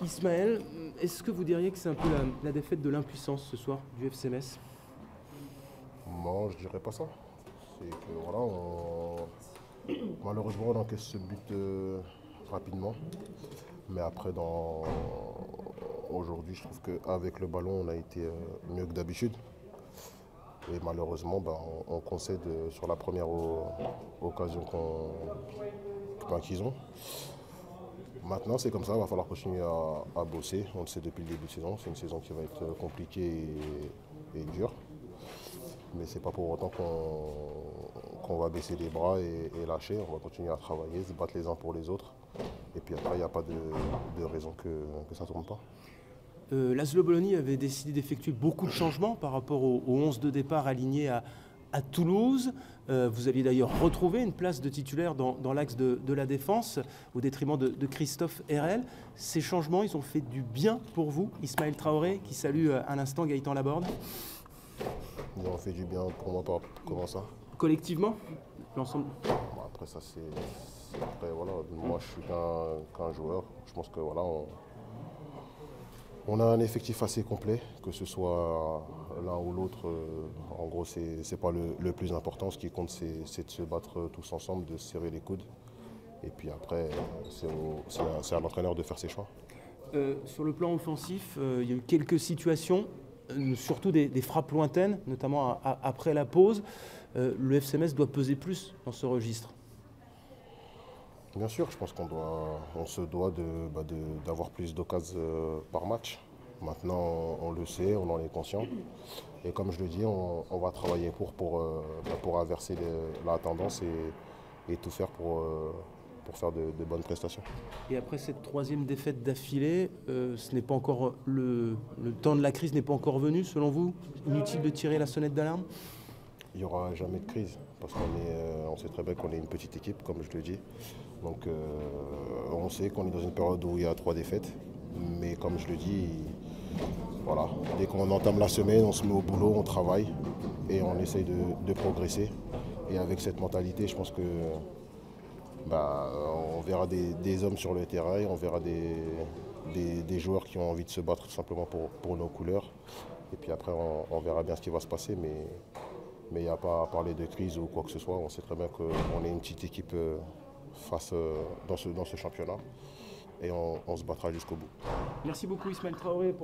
Ismaël, est-ce que vous diriez que c'est un peu la défaite de l'impuissance ce soir du FC Metz? Non, je dirais pas ça. C'est que voilà, malheureusement on encaisse ce but rapidement. Mais après, aujourd'hui, je trouve qu'avec le ballon, on a été mieux que d'habitude. Et malheureusement, on concède sur la première occasion qu'ils ont. Maintenant, c'est comme ça, il va falloir continuer à bosser. On le sait depuis le début de saison. C'est une saison qui va être compliquée et dure. Mais c'est pas pour autant qu'on va baisser les bras et lâcher. On va continuer à travailler, se battre les uns pour les autres. Et puis après, il n'y a pas de raison que ça ne tourne pas. Laszlo Bologna avait décidé d'effectuer beaucoup de changements par rapport au 11 de départ aligné à Toulouse. Vous alliez d'ailleurs retrouver une place de titulaire dans l'axe de la défense au détriment de Christophe Herrel. Ces changements, ils ont fait du bien pour vous, Ismaël Traoré, qui salue à l'instant Gaëtan Laborde? Ils ont fait du bien pour moi, comment ça? Collectivement, l'ensemble. Après ça, après, voilà, moi je suis qu'un joueur. Je pense que voilà, on a un effectif assez complet, que ce soit l'un ou l'autre. En gros, c'est pas le plus important. Ce qui compte, c'est de se battre tous ensemble, de se serrer les coudes. Et puis après, c'est à l'entraîneur de faire ses choix. Sur le plan offensif, il y a eu quelques situations, surtout des frappes lointaines, notamment après la pause. Le FC Metz doit peser plus dans ce registre. Bien sûr, je pense on se doit d'avoir plus d'occasions par match. Maintenant, on le sait, on en est conscient. Et comme je le dis, on va travailler pour inverser la tendance et tout faire pour faire de bonnes prestations. Et après cette troisième défaite d'affilée, ce n'est pas encore le temps de la crise n'est pas encore venu, selon vous? Inutile de tirer la sonnette d'alarme? Il n'y aura jamais de crise, parce qu'on sait très bien qu'on est une petite équipe, comme je le dis. Donc on sait qu'on est dans une période où il y a 3 défaites. Mais comme je le dis, voilà, dès qu'on entame la semaine, on se met au boulot, on travaille et on essaye de progresser. Et avec cette mentalité, je pense que on verra des hommes sur le terrain, on verra des joueurs qui ont envie de se battre tout simplement pour nos couleurs. Et puis après, on verra bien ce qui va se passer. Mais il n'y a pas à parler de crise ou quoi que ce soit. On sait très bien qu'on est une petite équipe dans ce championnat et on se battra jusqu'au bout. Merci beaucoup Ismaël Traoré pour